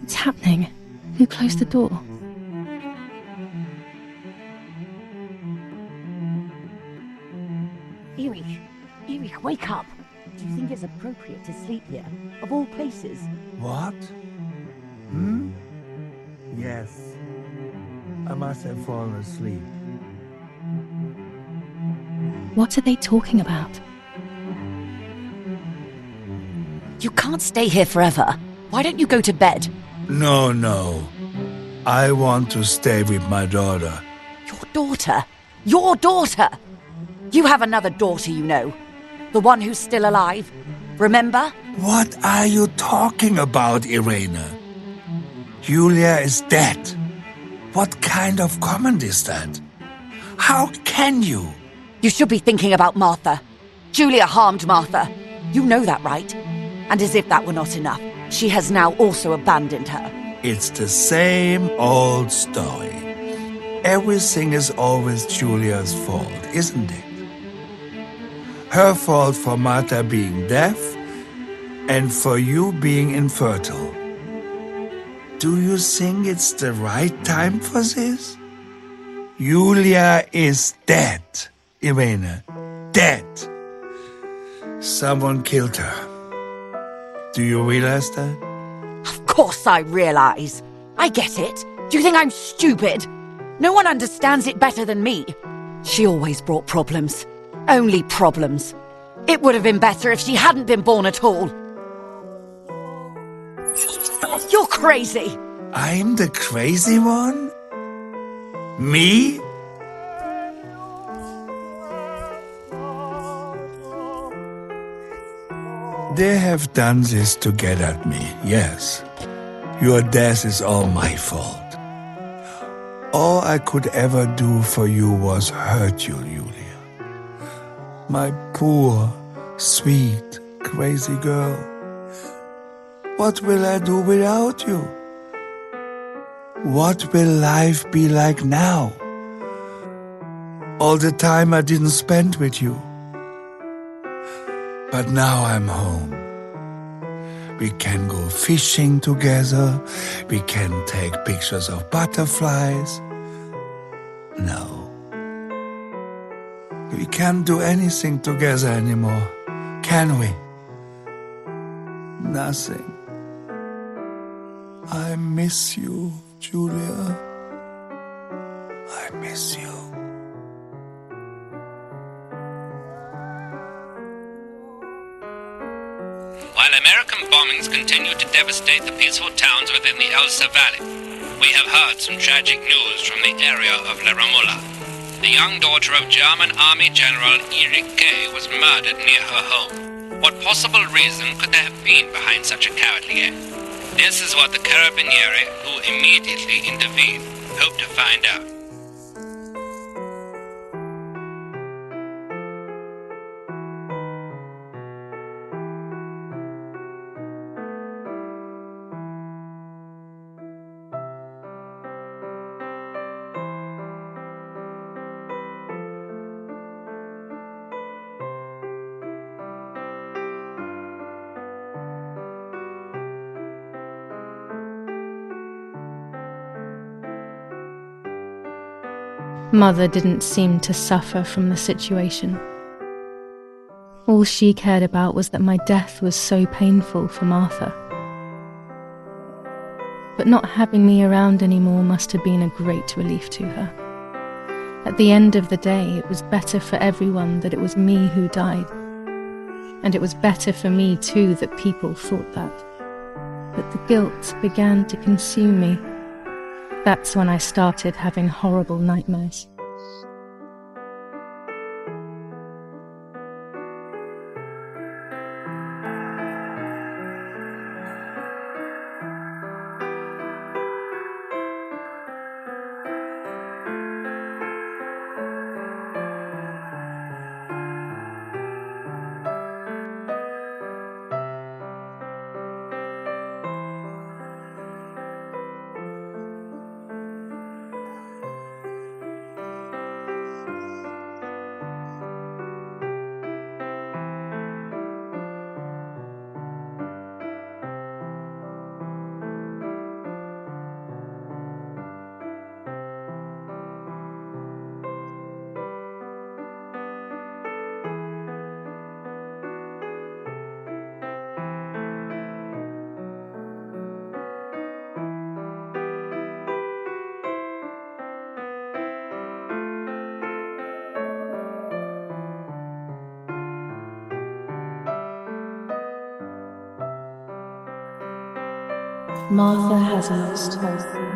What's happening? Who closed the door? Erich, wake up! Do you think it's appropriate to sleep here, of all places? What? Yes. I must have fallen asleep. What are they talking about? You can't stay here forever. Why don't you go to bed? No. I want to stay with my daughter. Your daughter? Your daughter! You have another daughter, you know. The one who's still alive. Remember? What are you talking about, Irene? Julia is dead. What kind of comment is that? How can you? You should be thinking about Martha. Julia harmed Martha. You know that, right? And as if that were not enough, she has now also abandoned her. It's the same old story. Everything is always Julia's fault, isn't it? Her fault for Martha being deaf and for you being infertile. Do you think it's the right time for this? Julia is dead, Irene. Dead. Someone killed her. Do you realize that? Of course I realize. I get it. Do you think I'm stupid? No one understands it better than me. She always brought problems. Only problems. It would have been better if she hadn't been born at all. You're crazy. I'm the crazy one? Me? They have done this to get at me, yes. Your death is all my fault. All I could ever do for you was hurt you, Julia. My poor, sweet, crazy girl. What will I do without you? What will life be like now? All the time I didn't spend with you. But now I'm home. We can go fishing together. We can take pictures of butterflies. No. We can't do anything together anymore, can we? Nothing. I miss you, Julia. I miss you. While American bombings continue to devastate the peaceful towns within the Elsa Valley, we have heard some tragic news from the area of La Ramola. The young daughter of German Army General Erich K. was murdered near her home. What possible reason could there have been behind such a cowardly act? This is what the Carabinieri, who immediately intervened, hope to find out. Mother didn't seem to suffer from the situation. All she cared about was that my death was so painful for Martha. But not having me around anymore must have been a great relief to her. At the end of the day, it was better for everyone that it was me who died. And it was better for me too that people thought that. But the guilt began to consume me. That's when I started having horrible nightmares. Martha has lost her son.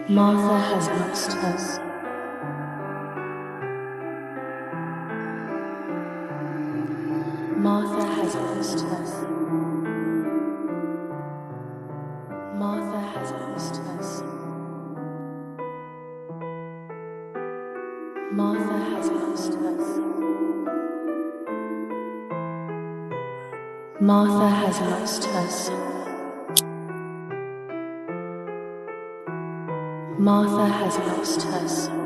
Martha has lost her son. Martha has lost her son. Martha has lost her son. Martha has lost her son. Martha has lost her son. Martha has lost her son.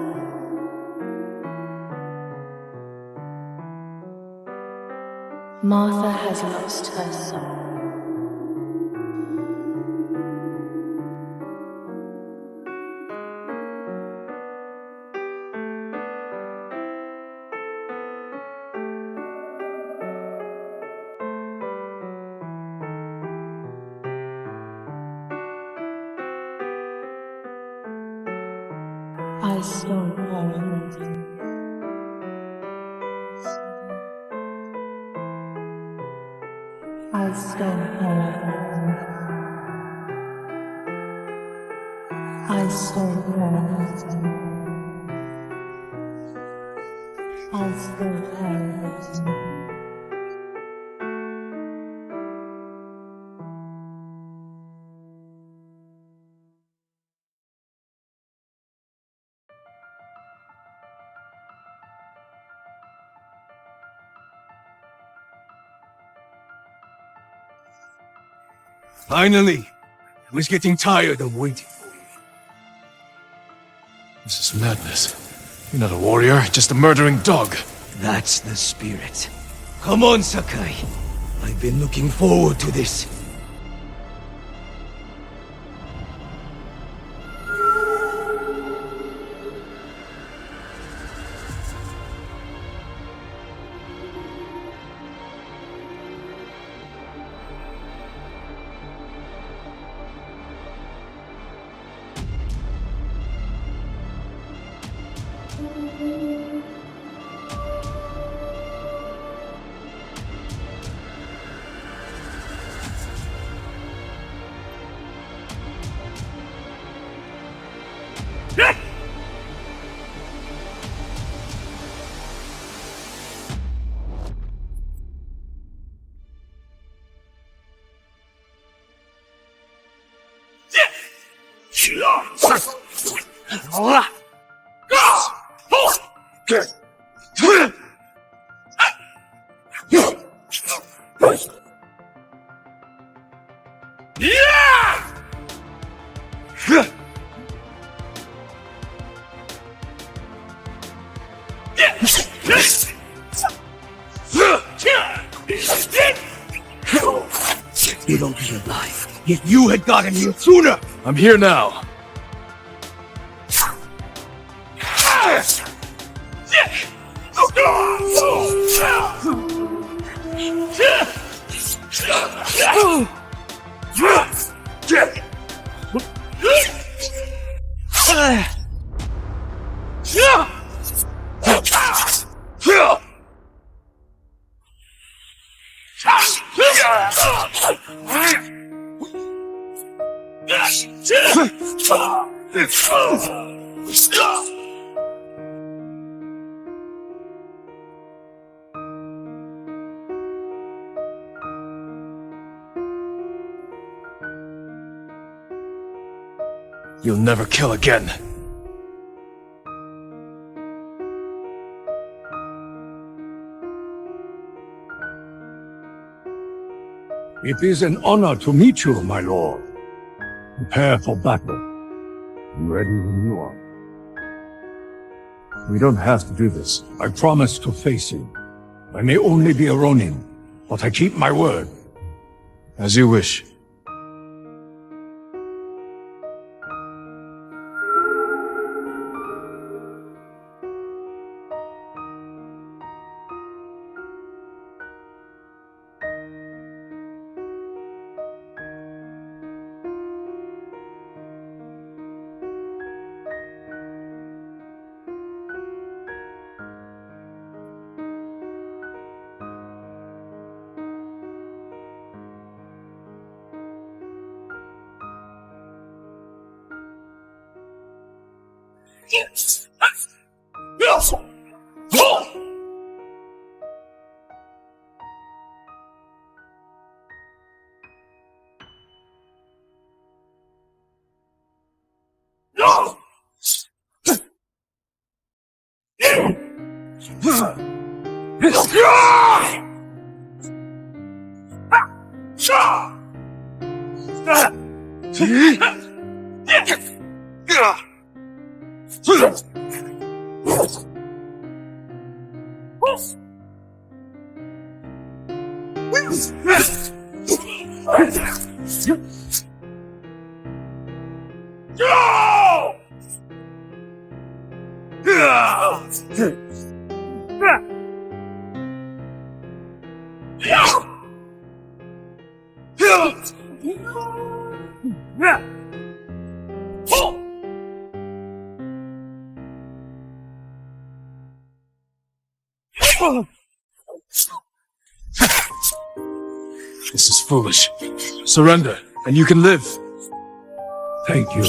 Martha has lost her son. I stole her everything. I stole her everything. I stole her everything. I stole her everything. Finally! I was getting tired of waiting for you. This is madness. You're not a warrior, just a murdering dog. That's the spirit. Come on, Sakai. I've been looking forward to this. You don't feel alive. If you had gotten here sooner! I'm here now. You'll never kill again. It is an honor to meet you, my lord. Prepare for battle. I'm ready when you are. We don't have to do this. I promise to face you. I may only be a Ronin, but I keep my word. As you wish. This is foolish. Surrender, and you can live. Thank you.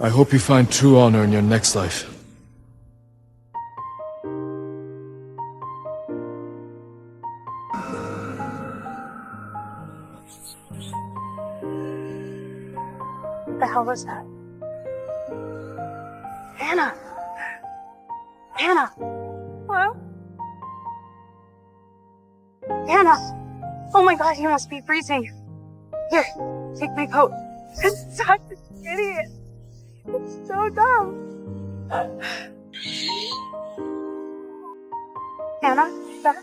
I hope you find true honor in your next life. What the hell was that? Anna! Anna! Hello? Anna! Oh my god, you must be freezing. Here, take my coat. I'm such an idiot. It's so dumb. Anna? Anna?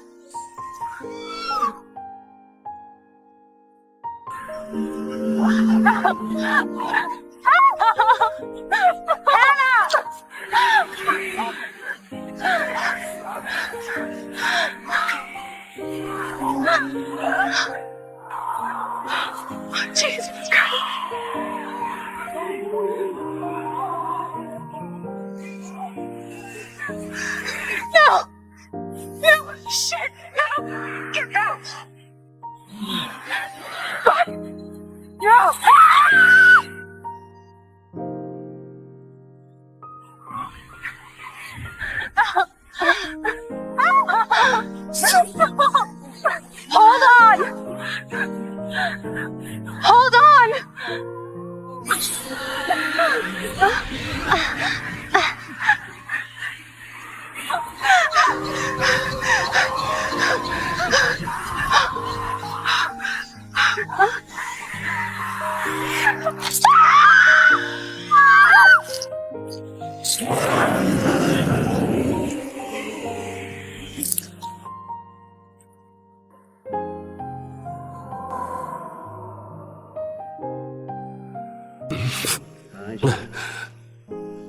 Jesus Christ. No! No! Shit! No! Get out! Fuck! No! Hold on! Hold on!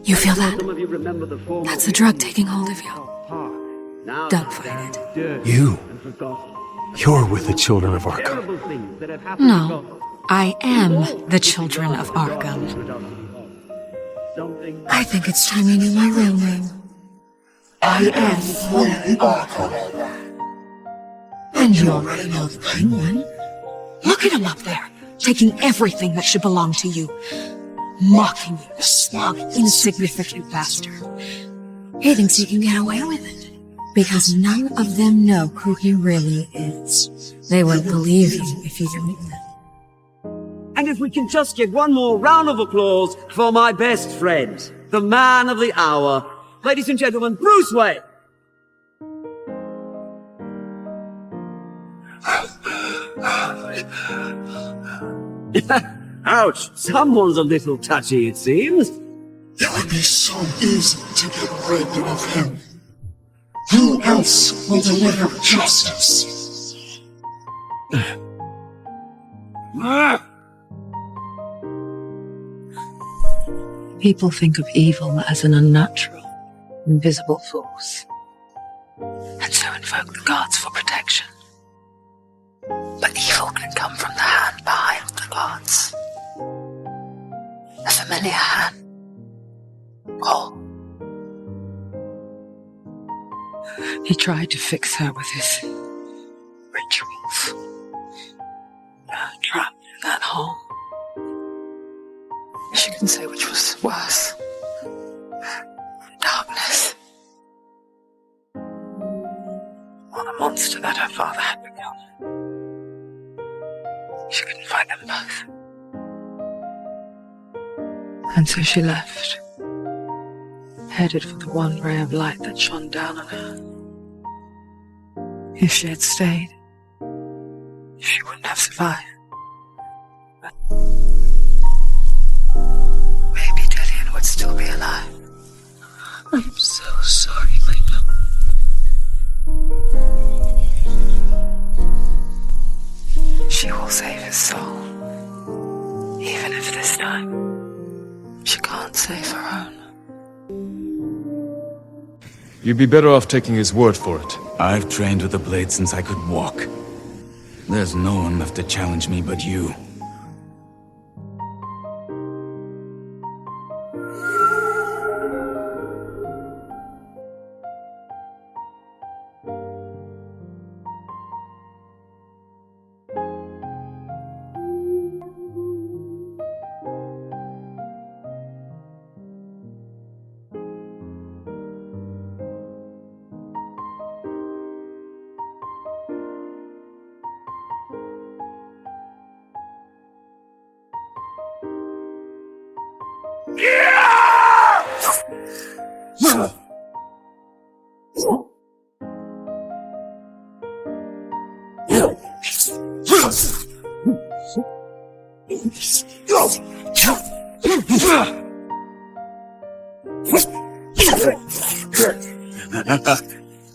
You feel that? That's the drug taking hold of you. Don't fight it. You're with the children of Arkham. No, I am the children of Arkham. I think it's time you knew my real name. I am Arkham. And you already know the Penguin. Look at him up there, taking everything that should belong to you. Mocking you, smug, insignificant bastard. He thinks he can get away with it, because none of them know who he really is. They wouldn't believe you if you didn't. And if we can just get one more round of applause for my best friend, the man of the hour, ladies and gentlemen, Bruce Wayne! Ouch! Someone's a little touchy, it seems. It would be so easy to get rid of him. Who else will deliver justice? People think of evil as an unnatural, invisible force, and so invoke the gods for protection. But evil can come from the hand behind the gods. A familiar hand. Paul. He tried to fix her with his rituals. Trapped in that hole. She couldn't say which was worse. Darkness. Or the monster that her father had become. She couldn't fight them both. And so she left, headed for the one ray of light that shone down on her. If she had stayed, she wouldn't have survived. But maybe Dillian would still be alive. I'm so sorry, my love. She will save his soul, even if this time she can't save her own. You'd be better off taking his word for it. I've trained with the blade since I could walk. There's no one left to challenge me but you.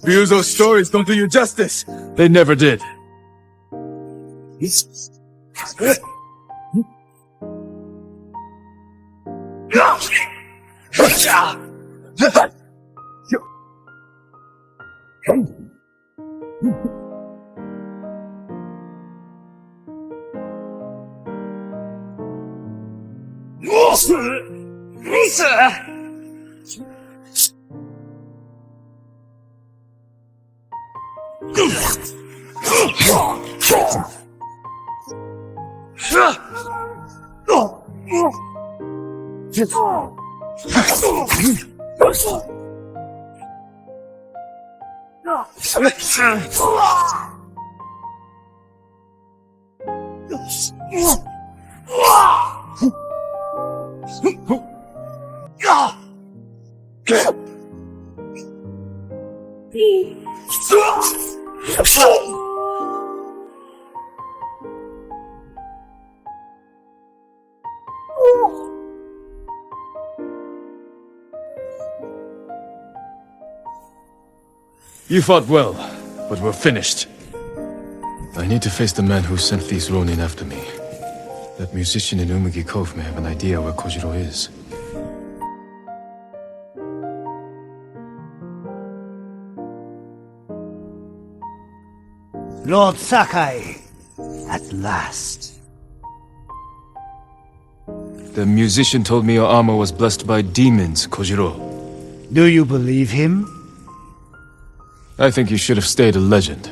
Ryuzo's stories don't do you justice. They never did. You fought well, but we're finished. I need to face the man who sent these Ronin after me. That musician in Umugi Cove may have an idea where Kojiro is. Lord Sakai, at last. The musician told me your armor was blessed by demons, Kojiro. Do you believe him? I think you should have stayed a legend.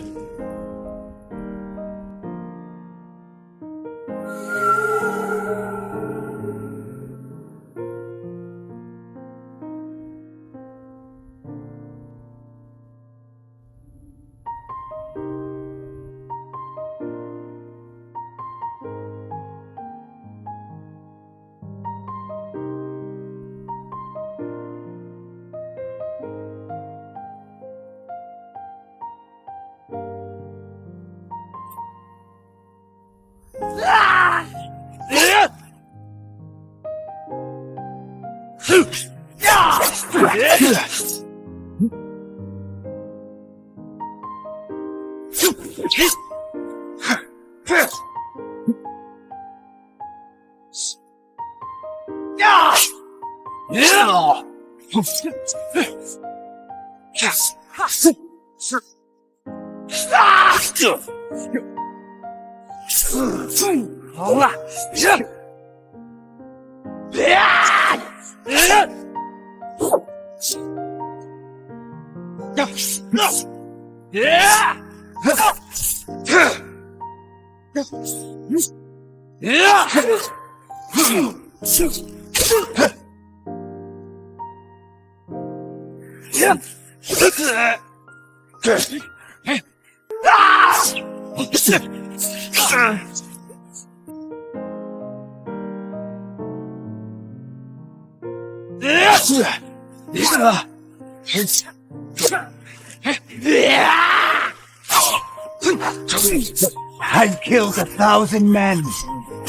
I've killed 1,000 men.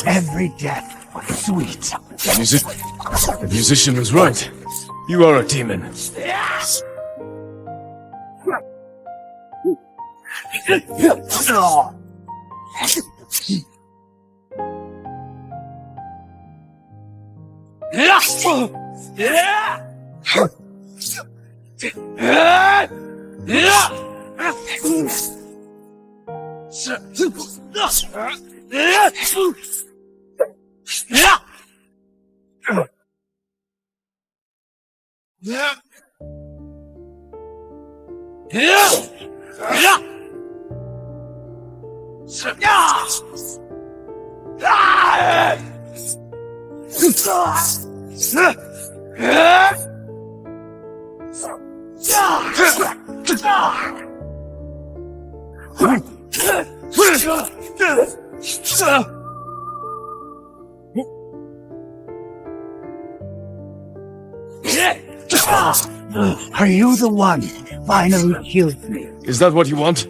Every death was sweet. The musician was right. You are a demon. Are you the one who finally killed me? Is that what you want?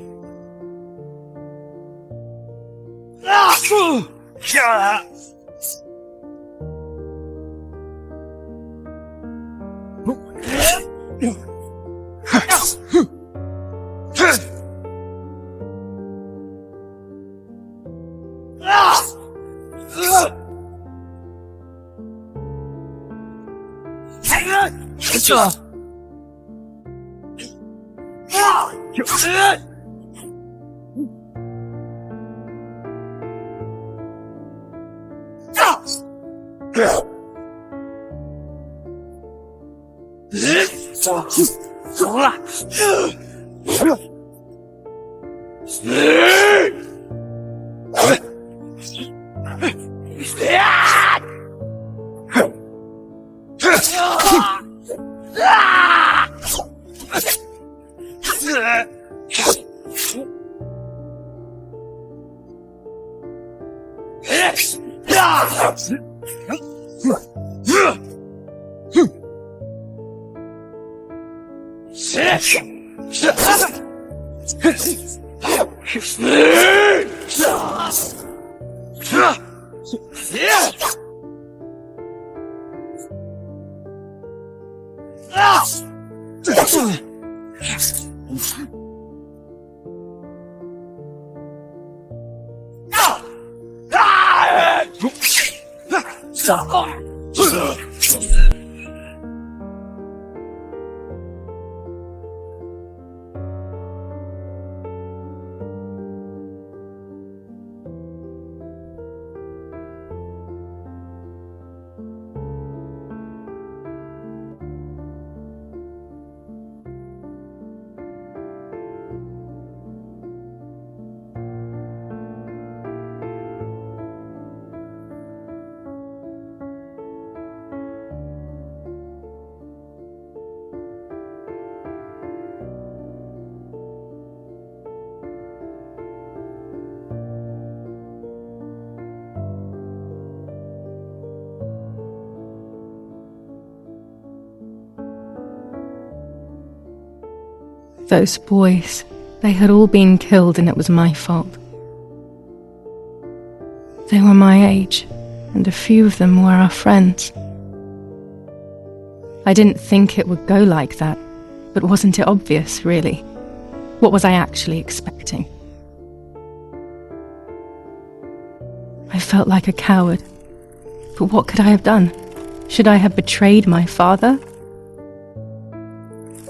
Those boys, they had all been killed and it was my fault. They were my age, and a few of them were our friends. I didn't think it would go like that, but wasn't it obvious, really? What was I actually expecting? I felt like a coward. But what could I have done? Should I have betrayed my father?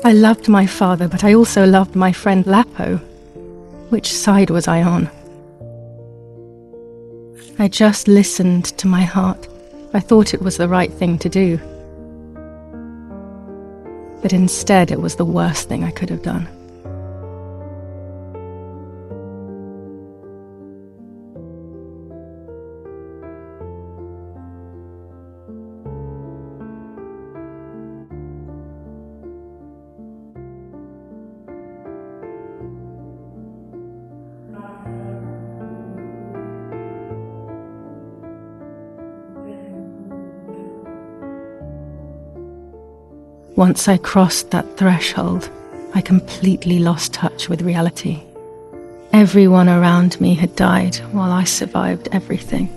I loved my father, but I also loved my friend Lapo. Which side was I on? I just listened to my heart. I thought it was the right thing to do. But instead, it was the worst thing I could have done. Once I crossed that threshold, I completely lost touch with reality. Everyone around me had died while I survived everything.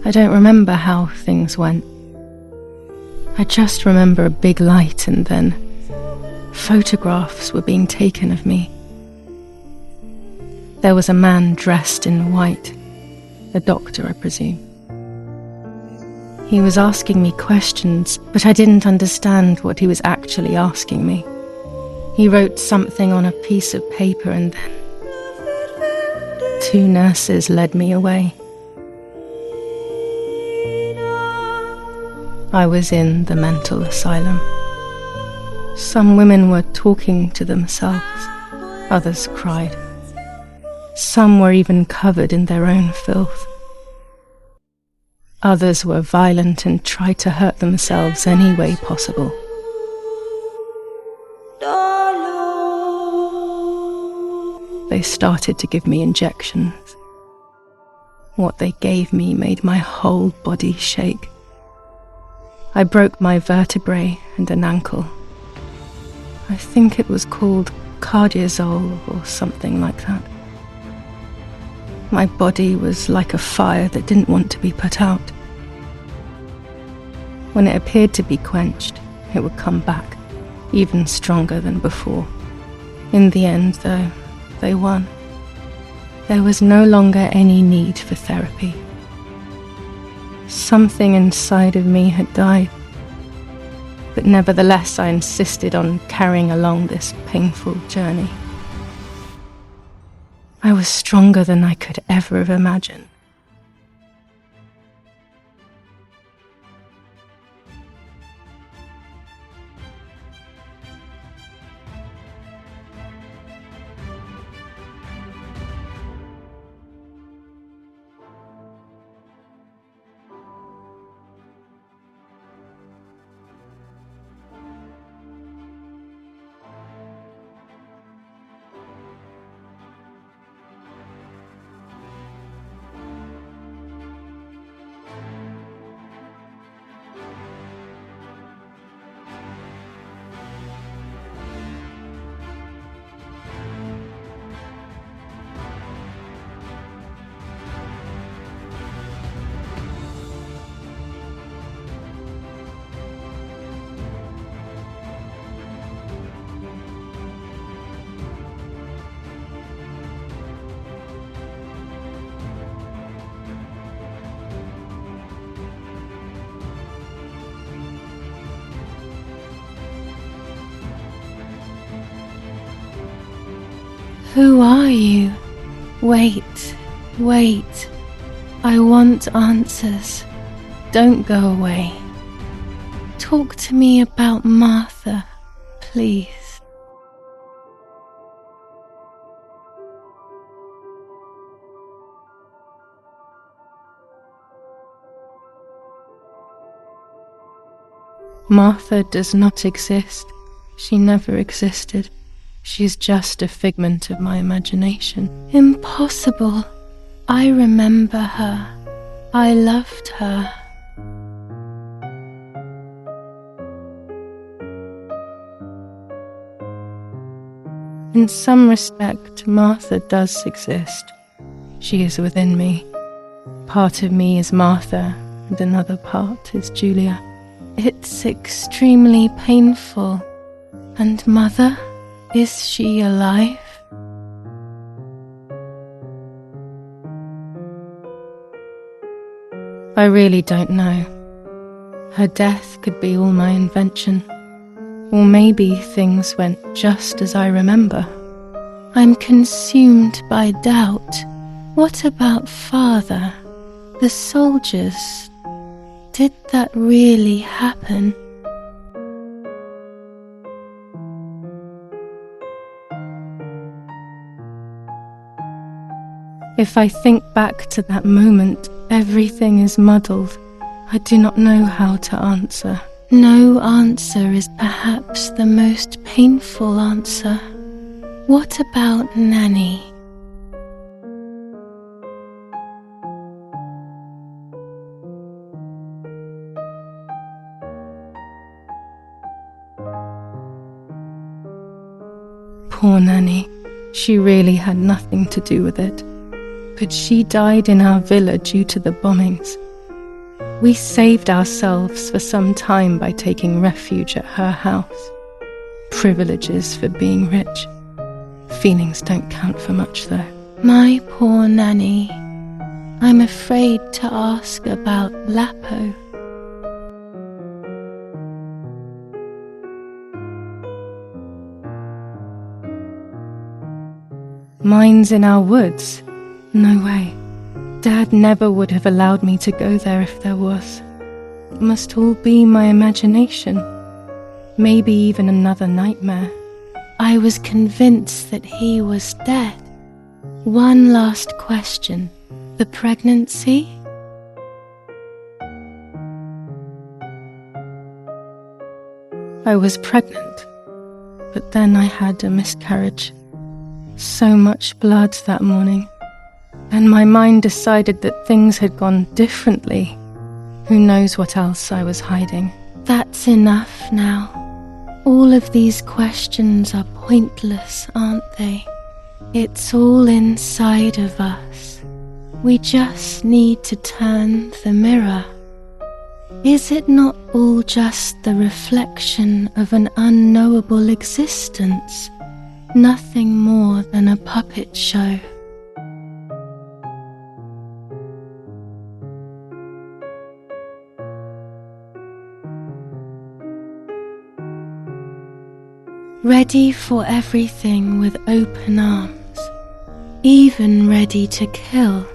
I don't remember how things went. I just remember a big light and then photographs were being taken of me. There was a man dressed in white, a doctor, I presume. He was asking me questions, but I didn't understand what he was actually asking me. He wrote something on a piece of paper and then 2 nurses led me away. I was in the mental asylum. Some women were talking to themselves, others cried. Some were even covered in their own filth. Others were violent and tried to hurt themselves any way possible. They started to give me injections. What they gave me made my whole body shake. I broke my vertebrae and an ankle. I think it was called cardiazole or something like that. My body was like a fire that didn't want to be put out. When it appeared to be quenched, it would come back, even stronger than before. In the end, though, they won. There was no longer any need for therapy. Something inside of me had died, but nevertheless I insisted on carrying along this painful journey. I was stronger than I could ever have imagined. Who are you? Wait, wait. I want answers. Don't go away. Talk to me about Martha, please. Martha does not exist. She never existed. She is just a figment of my imagination. Impossible. I remember her. I loved her. In some respect, Martha does exist. She is within me. Part of me is Martha, and another part is Julia. It's extremely painful. And Mother? Is she alive? I really don't know. Her death could be all my invention. Or maybe things went just as I remember. I'm consumed by doubt. What about Father? The soldiers? Did that really happen? If I think back to that moment, everything is muddled. I do not know how to answer. No answer is perhaps the most painful answer. What about Nanny? Poor Nanny. She really had nothing to do with it. But she died in our villa due to the bombings. We saved ourselves for some time by taking refuge at her house. Privileges for being rich. Feelings don't count for much, though. My poor Nanny. I'm afraid to ask about Lapo. Mines in our woods? No way. Dad never would have allowed me to go there if there was. It must all be my imagination. Maybe even another nightmare. I was convinced that he was dead. One last question. The pregnancy? I was pregnant, but then I had a miscarriage. So much blood that morning. And my mind decided that things had gone differently. Who knows what else I was hiding? That's enough now. All of these questions are pointless, aren't they? It's all inside of us. We just need to turn the mirror. Is it not all just the reflection of an unknowable existence? Nothing more than a puppet show. Ready for everything with open arms, even ready to kill.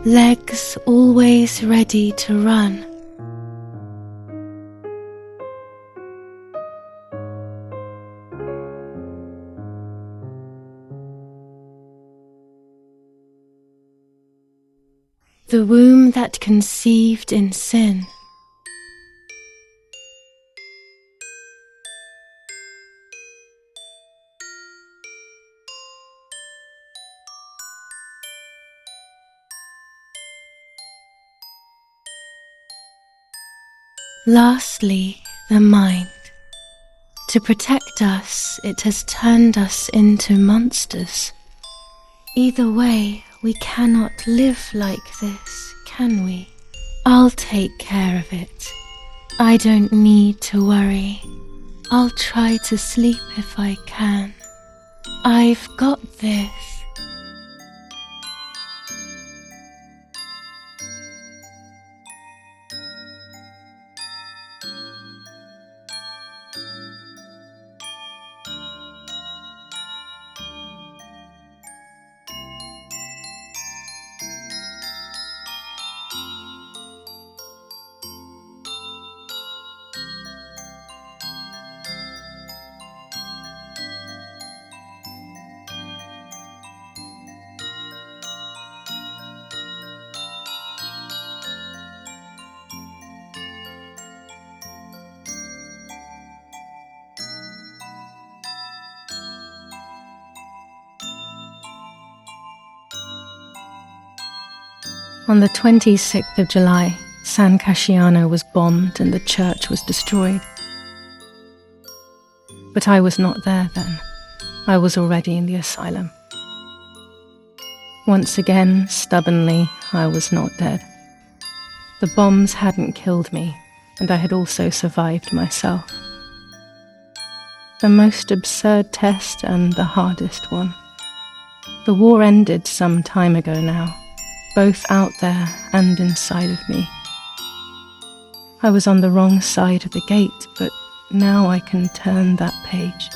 Legs always ready to run. The womb that conceived in sin. Lastly, the mind. To protect us, it has turned us into monsters. Either way, we cannot live like this, can we? I'll take care of it. I don't need to worry. I'll try to sleep if I can. I've got this. On the 26th of July, San Casciano was bombed and the church was destroyed. But I was not there then. I was already in the asylum. Once again, stubbornly, I was not dead. The bombs hadn't killed me, and I had also survived myself. The most absurd test and the hardest one. The war ended some time ago now, both out there and inside of me. I was on the wrong side of the gate, but now I can turn that page.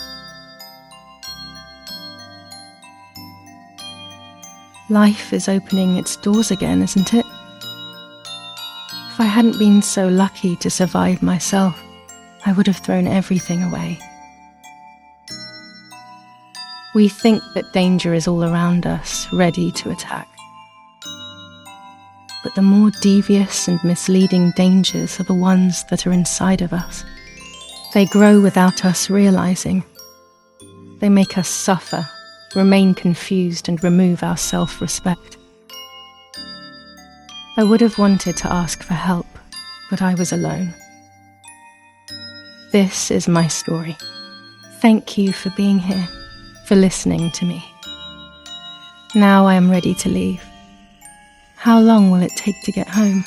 Life is opening its doors again, isn't it? If I hadn't been so lucky to survive myself, I would have thrown everything away. We think that danger is all around us, ready to attack. But the more devious and misleading dangers are the ones that are inside of us. They grow without us realizing. They make us suffer, remain confused, and remove our self-respect. I would have wanted to ask for help, but I was alone. This is my story. Thank you for being here, for listening to me. Now I am ready to leave. How long will it take to get home?